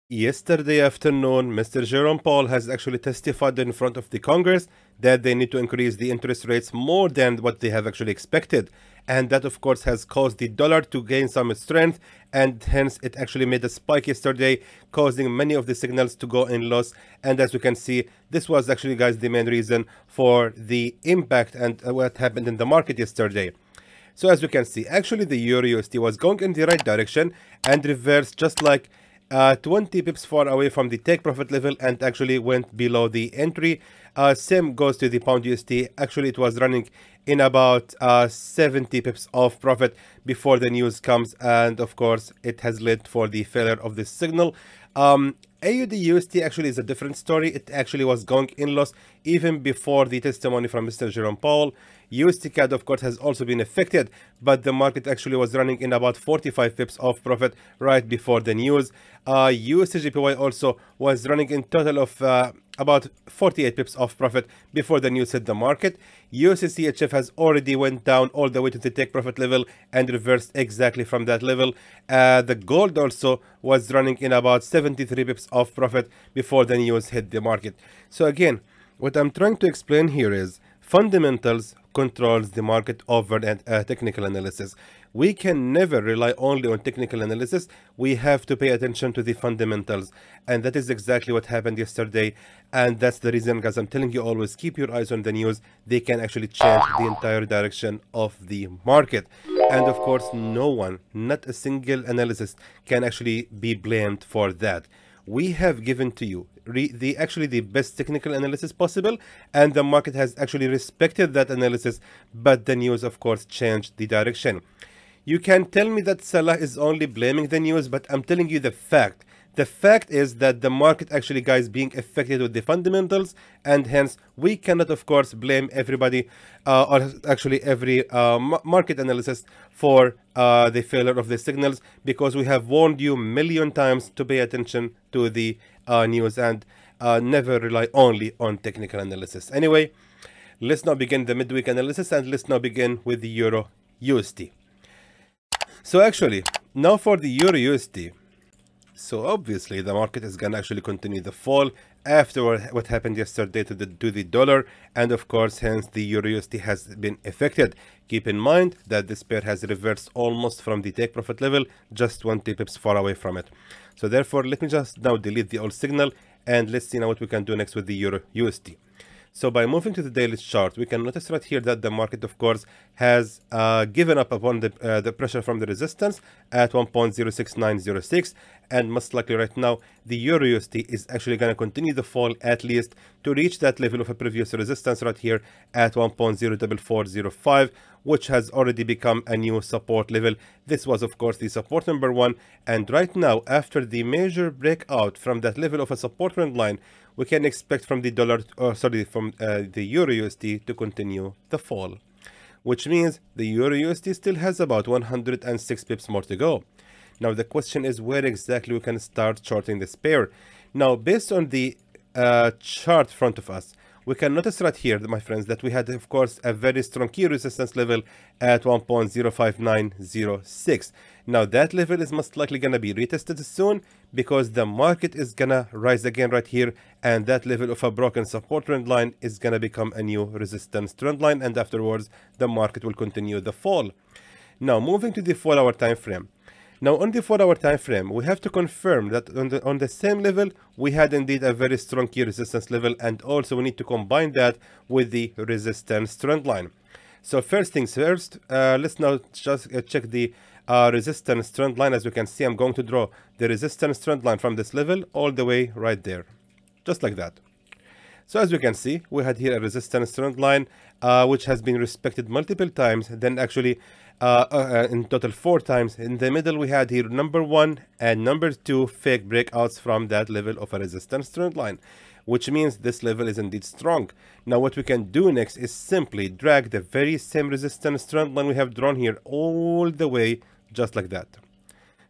Yesterday afternoon, Mr. Jerome Powell has actually testified in front of the Congress that they need to increase the interest rates more than what they have actually expected. And that, of course, has caused the dollar to gain some strength, and hence it actually made a spike yesterday, causing many of the signals to go in loss. And as you can see, this was actually, guys, the main reason for the impact and what happened in the market yesterday. So as you can see, actually the EURUSD was going in the right direction and reversed just like 20 pips far away from the take profit level and actually went below the entry. Same goes to the pound USD. Actually, it was running in about 70 pips of profit before the news comes, and of course it has led for the failure of this signal. AUDUSD actually is a different story. It actually was going in loss even before the testimony from Mr. Jerome Powell. USDCAD, of course, has also been affected, but the market actually was running in about 45 pips of profit right before the news. USDJPY also was running in total of about 48 pips of profit before the news hit the market. USDCHF has already went down all the way to the take profit level and reversed exactly from that level. The gold also was running in about 73 pips of profit before the news hit the market. So again, what I'm trying to explain here is fundamentals controls the market over technical analysis. We can never rely only on technical analysis. We have to pay attention to the fundamentals, and that is exactly what happened yesterday. And that's the reason, guys, I'm telling you, always keep your eyes on the news. They can actually change the entire direction of the market. And of course, no one, not a single analyst, can actually be blamed for that. We have given to you the best technical analysis possible, and the market has actually respected that analysis, but the news, of course, changed the direction. You can tell me that Salah is only blaming the news, but I'm telling you the fact. The fact is that the market actually, guys, being affected with the fundamentals, and hence we cannot, of course, blame everybody or actually every market analysis for the failure of the signals, because we have warned you a million times to pay attention to the news and never rely only on technical analysis. Anyway, let's now begin the midweek analysis, and let's now begin with the Euro USD. So actually, now for the Euro USD, so obviously the market is going to actually continue the fall after what happened yesterday to the dollar, and of course hence the EURUSD has been affected. Keep in mind that this pair has reversed almost from the take profit level, just 20 pips far away from it. So therefore, let me just now delete the old signal, and let's see now what we can do next with the EURUSD. So by moving to the daily chart, we can notice right here that the market, of course, has given up upon the pressure from the resistance at 1.06906, and most likely right now the EURUSD is actually going to continue the fall at least to reach that level of a previous resistance right here at 1.04405, which has already become a new support level. This was, of course, the support number one, and right now, after the major breakout from that level of a support trend line, we can expect from the the EURUSD to continue the fall, which means the EURUSD still has about 106 pips more to go. Now the question is where exactly we can start shorting this pair. Now based on the chart in front of us, we can notice right here, my friends, that we had, of course, a very strong key resistance level at 1.05906. Now that level is most likely going to be retested soon, because the market is going to rise again right here, and that level of a broken support trend line is going to become a new resistance trend line, and afterwards the market will continue the fall. Now moving to the 4-hour time frame. Now on the 4-hour time frame, we have to confirm that on the same level we had indeed a very strong key resistance level, and also we need to combine that with the resistance trend line. So first things first, let's now just check the resistance trend line. As you can see, I'm going to draw the resistance trend line from this level all the way right there, just like that. So as you can see, we had here a resistance trend line which has been respected multiple times, then actually in total 4 times. In the middle we had here number 1 and number 2 fake breakouts from that level of a resistance trend line, which means this level is indeed strong. Now what we can do next is simply drag the very same resistance trend line we have drawn here all the way, just like that.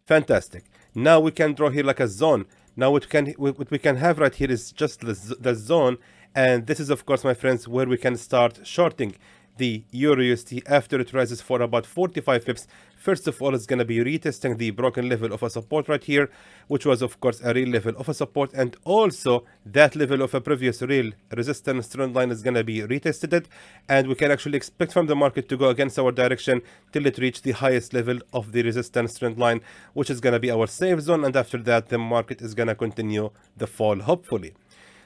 Fantastic. Now we can draw here like a zone. Now what we can have right here is just the zone, and this is, of course, my friends, where we can start shorting. the EURUSD after it rises for about 45 pips. First of all, it's going to be retesting the broken level of a support right here, which was of course a real level of a support, and also that level of a previous real resistance trend line is going to be retested, and we can actually expect from the market to go against our direction till it reach the highest level of the resistance trend line, which is going to be our safe zone, and after that the market is going to continue the fall, hopefully.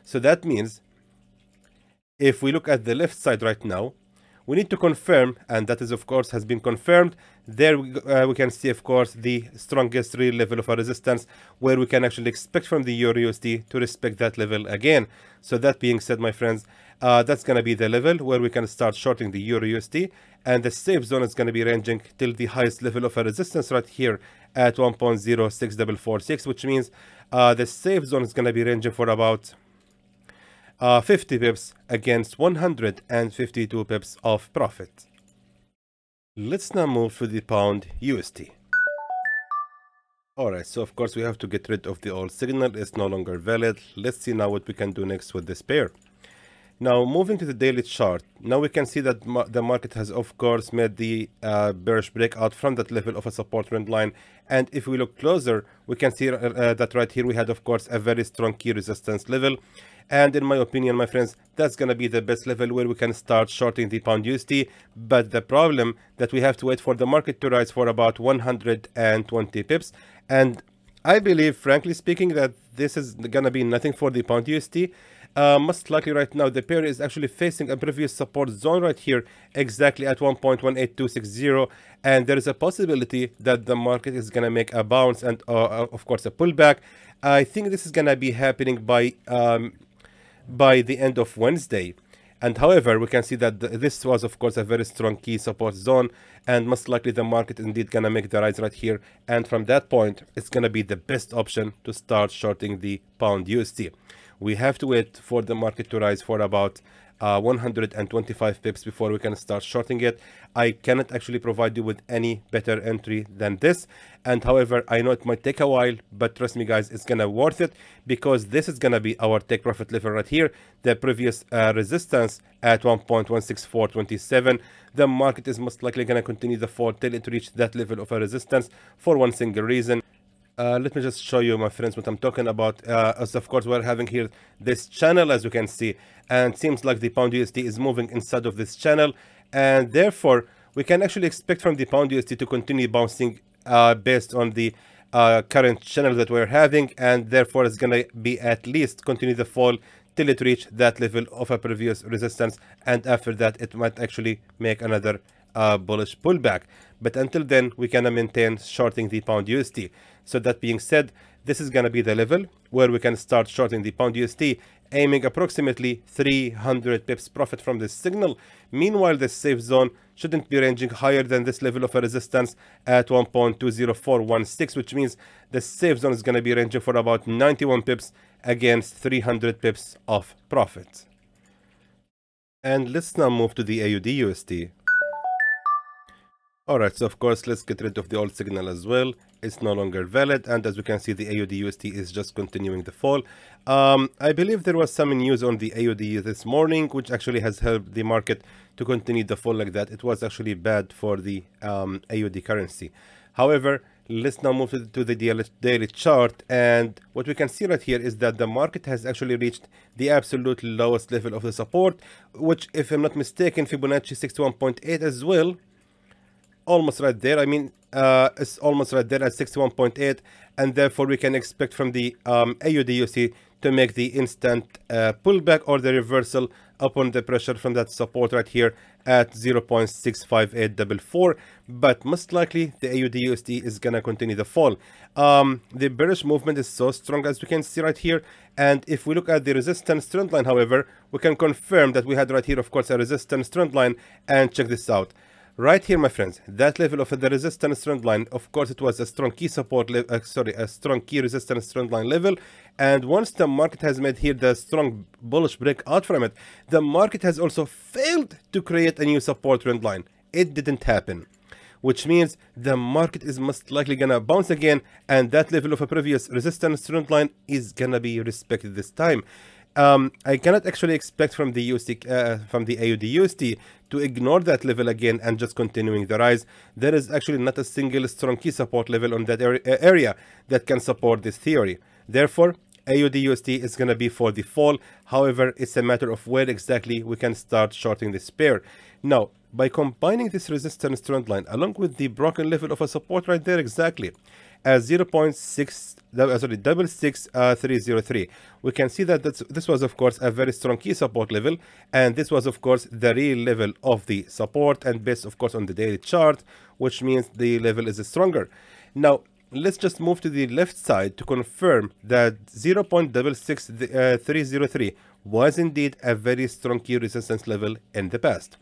So that means if we look at the left side right now, we need to confirm, and that is of course has been confirmed. There we can see of course the strongest real level of a resistance, where we can actually expect from the EURUSD to respect that level again. So that being said, my friends, that's going to be the level where we can start shorting the EURUSD, and the safe zone is going to be ranging till the highest level of a resistance right here at 1.06446, which means the safe zone is going to be ranging for about 50 pips against 152 pips of profit. Let's now move to the pound USD. Alright, so of course we have to get rid of the old signal. It's no longer valid. Let's see now what we can do next with this pair. Now moving to the daily chart, now we can see that the market has of course made the bearish breakout from that level of a support trend line, and if we look closer we can see that right here we had of course a very strong key resistance level, and in my opinion, my friends, that's gonna be the best level where we can start shorting the pound USD. But the problem that we have to wait for the market to rise for about 120 pips, and I believe, frankly speaking, that this is gonna be nothing for the pound USD. Most likely right now the pair is actually facing a previous support zone right here, exactly at 1.18260, and there is a possibility that the market is going to make a bounce and of course a pullback. I think this is going to be happening by the end of Wednesday. And however, we can see that this was of course a very strong key support zone, and most likely the market indeed gonna make the rise right here, and from that point it's gonna be the best option to start shorting the pound USD. We have to wait for the market to rise for about 125 pips before we can start shorting it. I cannot actually provide you with any better entry than this, and however I know it might take a while, but trust me guys, it's gonna worth it, because this is gonna be our take profit level right here, the previous resistance at 1.16427. The market is most likely gonna continue the fall till it reach that level of a resistance for one single reason. Let me just show you, my friends, what I'm talking about. As of course we're having here this channel, as you can see, and it seems like the pound USD is moving inside of this channel, and therefore we can actually expect from the pound USD to continue bouncing based on the current channel that we're having, and therefore it's gonna be at least continue the fall till it reach that level of a previous resistance, and after that it might actually make another bullish pullback. But until then we can maintain shorting the pound USD. So that being said, this is going to be the level where we can start shorting the pound USD, aiming approximately 300 pips profit from this signal. Meanwhile, the safe zone shouldn't be ranging higher than this level of a resistance at 1.20416, which means the safe zone is going to be ranging for about 91 pips against 300 pips of profit. And let's now move to the AUDUSD. Alright, so of course let's get rid of the old signal as well. It's no longer valid, and as we can see the AUDUSD is just continuing the fall. I believe there was some news on the AUD this morning which actually has helped the market to continue the fall like that. It was actually bad for the AUD currency. However, let's now move to the daily chart, and what we can see right here is that the market has actually reached the absolute lowest level of the support, which, if I'm not mistaken, Fibonacci 61.8 as well. Almost right there. I mean, it's almost right there at 61.8, and therefore we can expect from the AUDUSD to make the instant pullback or the reversal upon the pressure from that support right here at 0.65844. But most likely the AUDUSD is gonna continue the fall. The bearish movement is so strong, as we can see right here, and if we look at the resistance trend line, however, we can confirm that we had right here of course a resistance trend line, and check this out. Right here, my friends, that level of the resistance trend line, of course it was a strong key support a strong key resistance trend line level, and once the market has made here the strong bullish breakout from it, the market has also failed to create a new support trend line. It didn't happen, which means the market is most likely gonna bounce again, and that level of a previous resistance trend line is gonna be respected this time. I cannot actually expect from the AUDUSD to ignore that level again and just continuing the rise. There is actually not a single strong key support level on that area that can support this theory. Therefore, AUDUSD is going to be for the fall. However, it's a matter of where exactly we can start shorting this pair. Now, by combining this resistance trend line along with the broken level of a support right there exactly at 0.66303, we can see that this was of course a very strong key support level, and this was of course the real level of the support, and based of course on the daily chart, which means the level is stronger. Now let's just move to the left side to confirm that 0.66303 was indeed a very strong key resistance level in the past.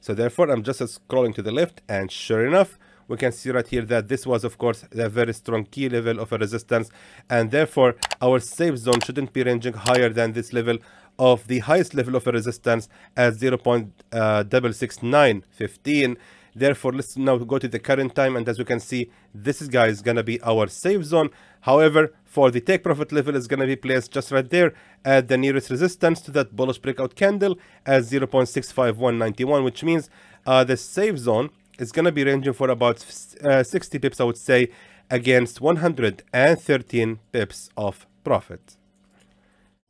So therefore, I'm just scrolling to the left, and sure enough, we can see right here that this was of course a very strong key level of a resistance, and therefore our safe zone shouldn't be ranging higher than this level of the highest level of a resistance at 0.66915. Therefore, let's now go to the current time, and as you can see, this is guys gonna be our safe zone. However, for the take profit level is gonna be placed just right there at the nearest resistance to that bullish breakout candle at 0.65191, which means the safe zone is gonna be ranging for about 60 pips, I would say, against 113 pips of profit.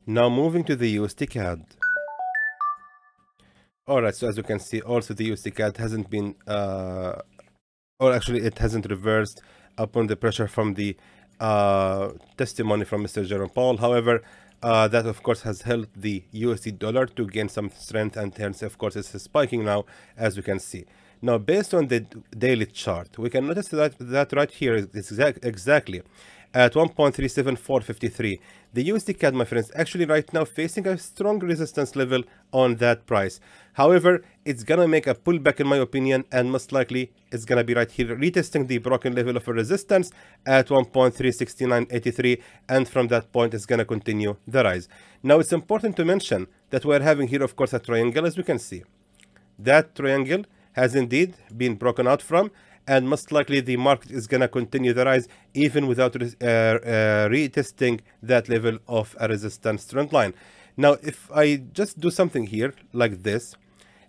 Now moving to the USDCAD. Alright, so as you can see, also the USDCAD hasn't been, or actually it hasn't reversed upon the pressure from the testimony from Mr. Jerome Powell. However, that of course has helped the USD dollar to gain some strength, and hence of course it's spiking now, as you can see. Now, based on the daily chart, we can notice that right here is exactly at 1.37453. The USDCAD, my friends, actually right now facing a strong resistance level on that price. However, it's gonna make a pullback in my opinion, and most likely it's gonna be right here retesting the broken level of a resistance at 1.36983, and from that point it's gonna continue the rise. Now, it's important to mention that we're having here of course a triangle, as we can see. That triangle has indeed been broken out from, and most likely the market is going to continue the rise even without retesting that level of a resistance trend line. Now, if I just do something here like this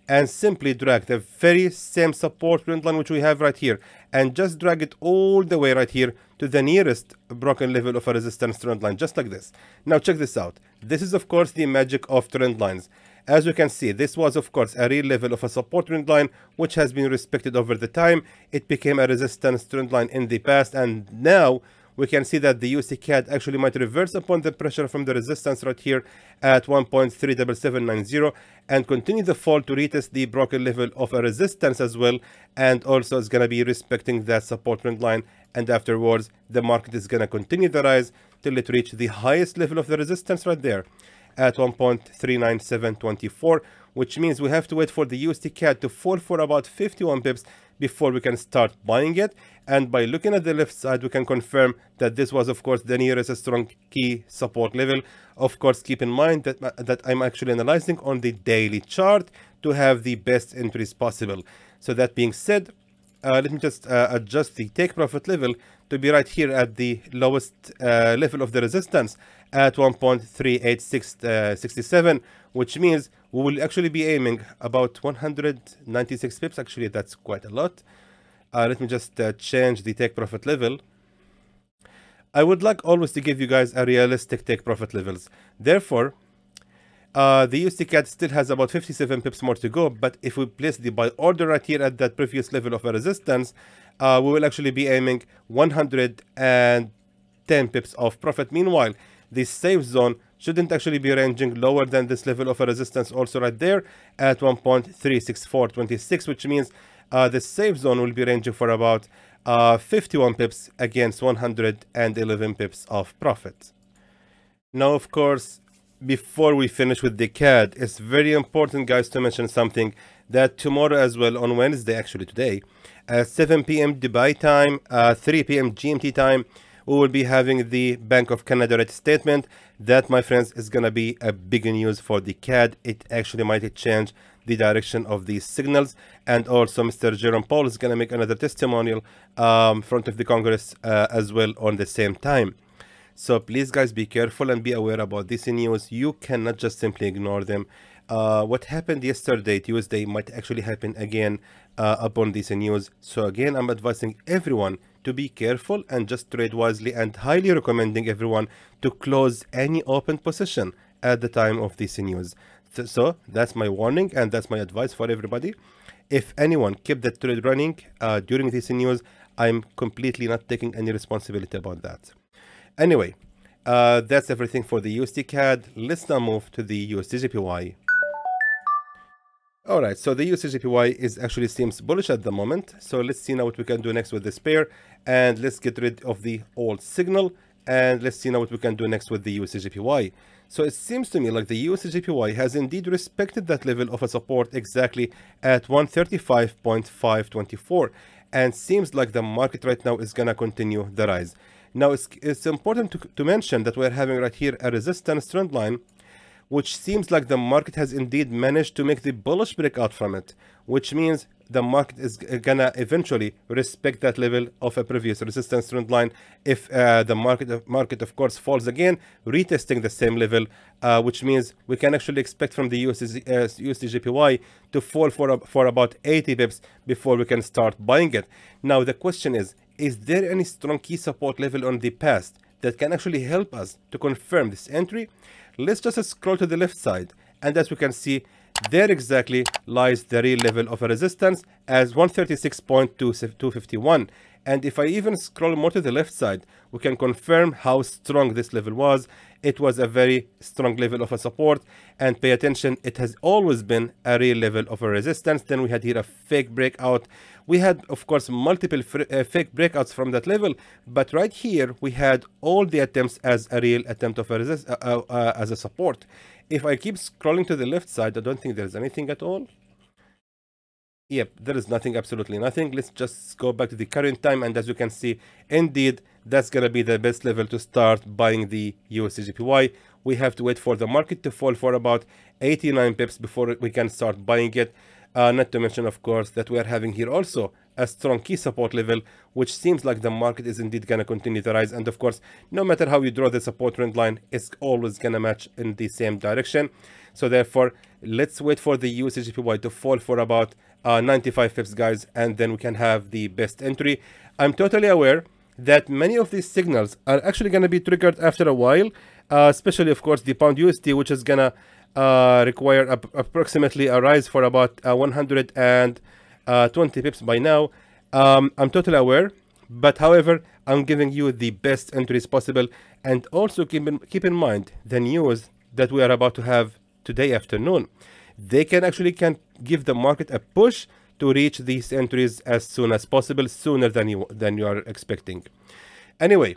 and simply drag the very same support trend line which we have right here and just drag it all the way right here to the nearest broken level of a resistance trend line, just like this. Now check this out. This is of course the magic of trend lines. As you can see, this was of course a real level of a support trend line which has been respected over the time. It became a resistance trend line in the past, and now we can see that the USDCAD actually might reverse upon the pressure from the resistance right here at 1.37790 and continue the fall to retest the broken level of a resistance as well, and also is going to be respecting that support trend line, and afterwards the market is going to continue the rise till it reach the highest level of the resistance right there at 1.39724, which means we have to wait for the USDCAD to fall for about 51 pips before we can start buying it. And by looking at the left side, we can confirm that this was of course the nearest strong key support level. Of course, keep in mind that I'm actually analyzing on the daily chart to have the best entries possible. So that being said, let me just adjust the take profit level to be right here at the lowest level of the resistance at 1.38667, which means we will actually be aiming about 196 pips. Actually, that's quite a lot. Let me just change the take profit level. I would like always to give you guys a realistic take profit levels. Therefore, the USDCAD still has about 57 pips more to go, but if we place the buy order right here at that previous level of a resistance, we will actually be aiming 110 pips of profit. Meanwhile, the safe zone shouldn't actually be ranging lower than this level of a resistance also right there at 1.36426, which means the safe zone will be ranging for about 51 pips against 111 pips of profit. Now, of course, before we finish with the CAD, it's very important, guys, to mention something that tomorrow as well, on Wednesday, actually today, at 7 p.m. Dubai time, 3 p.m. GMT time, we will be having the Bank of Canada rate statement. That, my friends, is going to be a big news for the CAD. It actually might change the direction of these signals. And also, Mr. Jerome Powell is going to make another testimonial front of the Congress as well on the same time. So please guys, be careful and be aware about this news. You cannot just simply ignore them. What happened yesterday, Tuesday, might actually happen again upon this news. So again, I'm advising everyone to be careful and just trade wisely, and highly recommending everyone to close any open position at the time of this news. So that's my warning and that's my advice for everybody. If anyone kept the trade running during this news, I'm completely not taking any responsibility about that. Anyway, that's everything for the USDCAD. Let's now move to the USDJPY. Alright, so the USDJPY is actually seems bullish at the moment. So let's see now what we can do next with this pair. And let's get rid of the old signal. And let's see now what we can do next with the USDJPY. So it seems to me like the USDJPY has indeed respected that level of a support exactly at 135.524. And seems like the market right now is going to continue the rise. Now it's important to mention that we're having right here a resistance trend line, which seems like the market has indeed managed to make the bullish breakout from it, which means the market is gonna eventually respect that level of a previous resistance trend line if the market of course falls again, retesting the same level, which means we can actually expect from the USDJPY to fall for about 80 pips before we can start buying it. Now the question is there any strong key support level on the past that can actually help us to confirm this entry? Let's just scroll to the left side, and as we can see, there exactly lies the real level of a resistance as 136.251. And if I even scroll more to the left side, we can confirm how strong this level was. It was a very strong level of a support, and pay attention, it has always been a real level of a resistance. Then we had here a fake breakout. We had, of course, multiple fake breakouts from that level, but right here we had all the attempts as a real attempt of a as a support. If I keep scrolling to the left side, I don't think there's anything at all. Yep, there is nothing, absolutely nothing. Let's just go back to the current time, and as you can see, indeed, that's going to be the best level to start buying the USDJPY. We have to wait for the market to fall for about 89 pips before we can start buying it. Not to mention, of course, that we are having here also a strong key support level, which seems like the market is indeed going to continue to rise. And of course, no matter how you draw the support trend line, it's always going to match in the same direction. So therefore, let's wait for the USDJPY to fall for about 95 pips, guys, and then we can have the best entry. I'm totally aware that many of these signals are actually going to be triggered after a while, especially, of course, the pound USD, which is going to require approximately a rise for about 120 pips by now. I'm totally aware, but however, I'm giving you the best entries possible. And also keep in mind the news that we are about to have today afternoon. They can give the market a push to reach these entries as soon as possible, sooner than you are expecting. Anyway,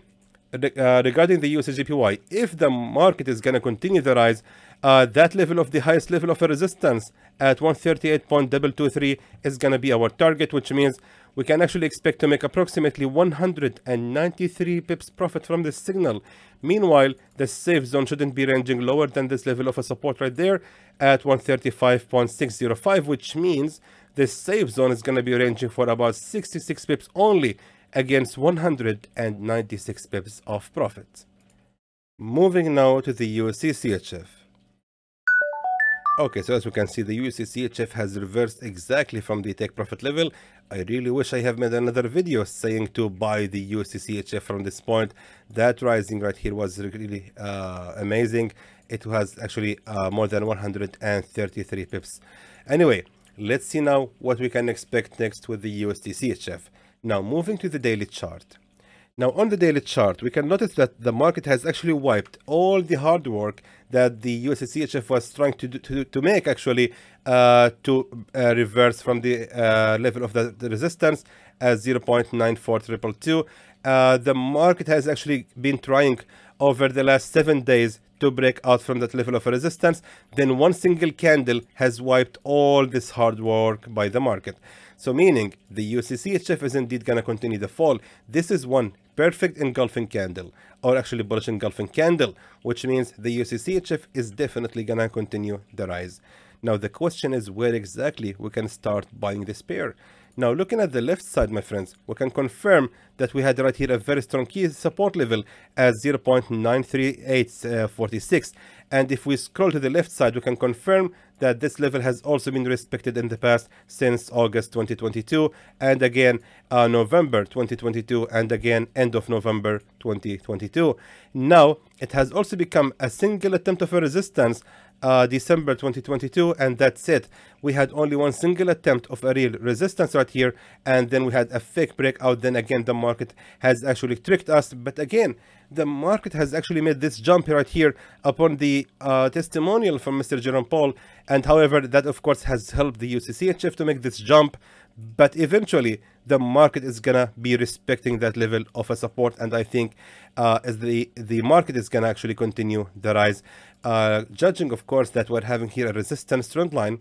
regarding the USDJPY, if the market is going to continue the rise, that level of the highest level of a resistance at 138.223 is going to be our target, which means we can actually expect to make approximately 193 pips profit from this signal. Meanwhile, the safe zone shouldn't be ranging lower than this level of a support right there at 135.605, which means the safe zone is going to be ranging for about 66 pips only against 196 pips of profit. Moving now to the USDCHF. Okay, so as we can see, the USDCHF has reversed exactly from the take profit level. I really wish I have made another video saying to buy the USDCHF from this point. That rising right here was really amazing. It was actually more than 133 pips. Anyway, let's see now what we can expect next with the USDCHF. Now, moving to the daily chart. Now, on the daily chart, we can notice that the market has actually wiped all the hard work that the USDCHF was trying to make actually to reverse from the level of the resistance as 0.94322. The market has actually been trying over the last 7 days to break out from that level of resistance. Then one single candle has wiped all this hard work by the market. So meaning the USDCHF is indeed going to continue the fall. This is one perfect engulfing candle, or actually bullish engulfing candle, which means the USDCHF is definitely going to continue the rise. Now the question is where exactly we can start buying this pair. Now looking at the left side, my friends, we can confirm that we had right here a very strong key support level at 0.93846, and if we scroll to the left side, we can confirm that this level has also been respected in the past since August 2022, and again November 2022, and again end of November 2022. Now it has also become a single attempt of a resistance December 2022, and that's it. We had only one single attempt of a real resistance right here, and then we had a fake breakout. Then again the market has actually tricked us, but again the market has actually made this jump right here upon the testimonial from Mr. Jerome Powell, and however that of course has helped the USDCHF to make this jump, but eventually the market is gonna be respecting that level of a support, and I think as the market is gonna actually continue the rise, judging of course that we're having here a resistance trend line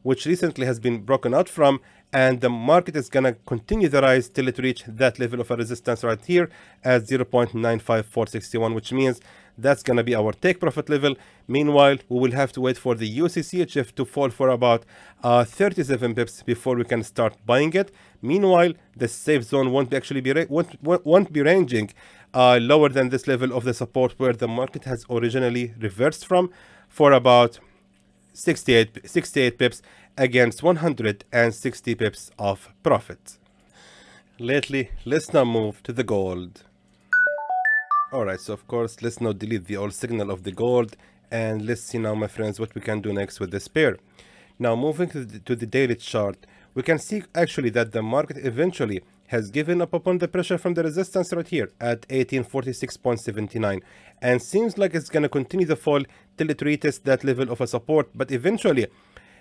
which recently has been broken out from, and the market is gonna continue the rise till it reach that level of a resistance right here at 0.95461, which means that's gonna be our take profit level. Meanwhile, we will have to wait for the USDCHF to fall for about 37 pips before we can start buying it. Meanwhile, the safe zone won't be ranging lower than this level of the support where the market has originally reversed from, for about 68 pips against 160 pips of profit. Lately, let's now move to the gold. Alright, so of course let's now delete the old signal of the gold, and let's see now, my friends, what we can do next with this pair. Now moving to the daily chart, we can see actually that the market eventually has given up upon the pressure from the resistance right here at 1846.79, and seems like it's going to continue the fall till it reaches that level of a support, but eventually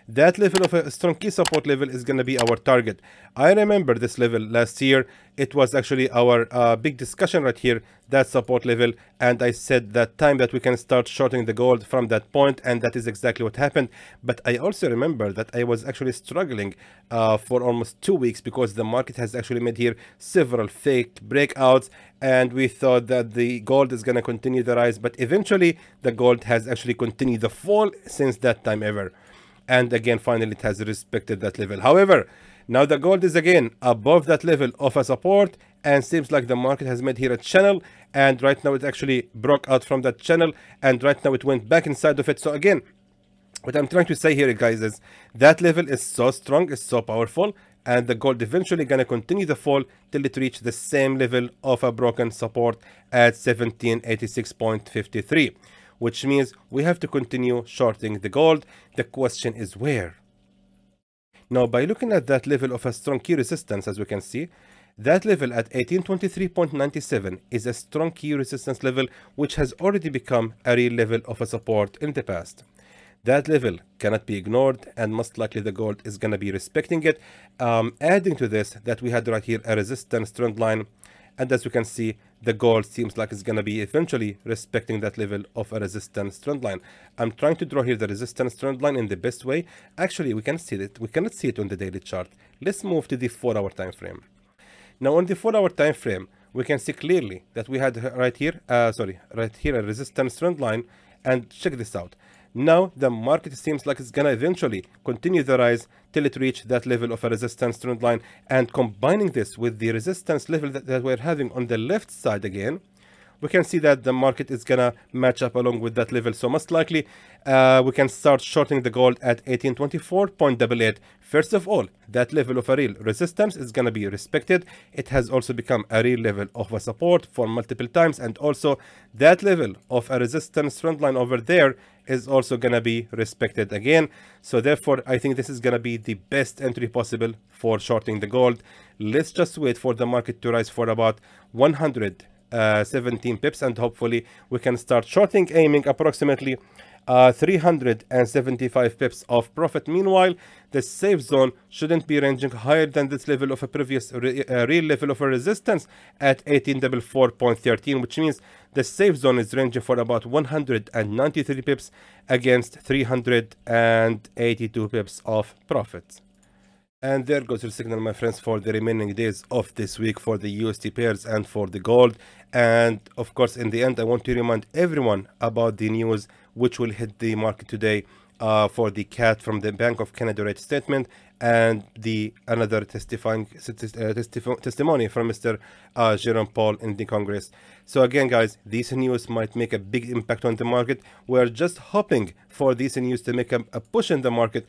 that level of a strong key support level is going to be our target. I remember this level last year. It was actually our big discussion right here, that support level, and I said that time that we can start shorting the gold from that point, and that is exactly what happened. But I also remember that I was actually struggling for almost 2 weeks because the market has actually made here several fake breakouts, and we thought that the gold is going to continue the rise, but eventually the gold has actually continued the fall since that time ever. And again, finally, it has respected that level. However, now the gold is again above that level of a support, and seems like the market has made here a channel, and right now it actually broke out from that channel, and right now it went back inside of it. So again, what I'm trying to say here, guys, is that level is so strong, is so powerful, and the gold eventually gonna continue the fall till it reach the same level of a broken support at 1786.53. which means we have to continue shorting the gold. The question is where? Now, by looking at that level of a strong key resistance, as we can see, that level at 1823.97 is a strong key resistance level, which has already become a real level of a support in the past. That level cannot be ignored, and most likely the gold is going to be respecting it. Adding to this, that we had right here a resistance trend line, and as you can see, the gold seems like it's going to be eventually respecting that level of a resistance trend line. I'm trying to draw here the resistance trend line in the best way. Actually, we can see it. We cannot see it on the daily chart. Let's move to the 4-hour time frame. Now, on the 4-hour time frame, we can see clearly that we had right here a resistance trend line, and check this out. Now the market seems like it's gonna eventually continue the rise till it reach that level of a resistance trend line, and combining this with the resistance level that we're having on the left side again, we can see that the market is gonna match up along with that level. So most likely we can start shorting the gold at 1824.88. First of all, that level of a real resistance is gonna be respected. It has also become a real level of a support for multiple times, and also that level of a resistance trend line over there is also gonna be respected again. So therefore, I think this is gonna be the best entry possible for shorting the gold. Let's just wait for the market to rise for about 117 pips, and hopefully we can start shorting, aiming approximately 375 pips of profit. Meanwhile, the safe zone shouldn't be ranging higher than this level of a previous real level of a resistance at 1844.13, which means the safe zone is ranging for about 193 pips against 382 pips of profit. And there goes your signal, my friends, for the remaining days of this week for the USD pairs and for the gold. And of course, in the end, I want to remind everyone about the news which will hit the market today, for the CAD from the Bank of Canada rate statement, and the another testimony from Mr. Jerome Powell in the Congress. So again, guys, these news might make a big impact on the market. We're just hoping for these news to make a push in the market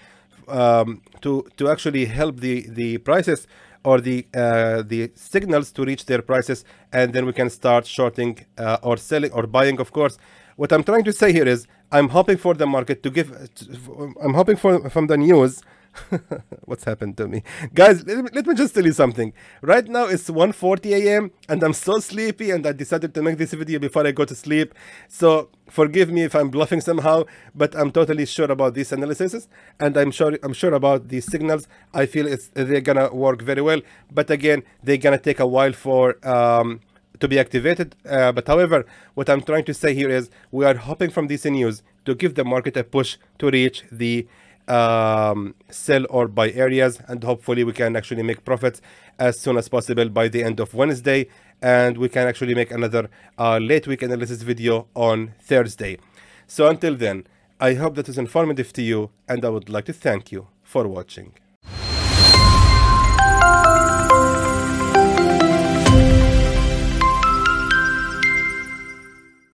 to actually help the prices or the signals to reach their prices, and then we can start shorting or selling or buying, of course. What I'm trying to say here is I'm hoping for the market to give, I'm hoping for from the news. What's happened to me, guys? Let me just tell you something. Right now it's 1:40 a.m. and I'm so sleepy, and I decided to make this video before I go to sleep. So forgive me if I'm bluffing somehow, but I'm totally sure about these analyses, and I'm sure about these signals. I feel they're gonna work very well, but again, they're gonna take a while for to be activated. But however, what I'm trying to say here is we are hoping from this news to give the market a push to reach the sell or buy areas, and hopefully we can actually make profits as soon as possible by the end of Wednesday, and we can actually make another late week analysis video on Thursday. So until then, I hope that is informative to you, and I would like to thank you for watching.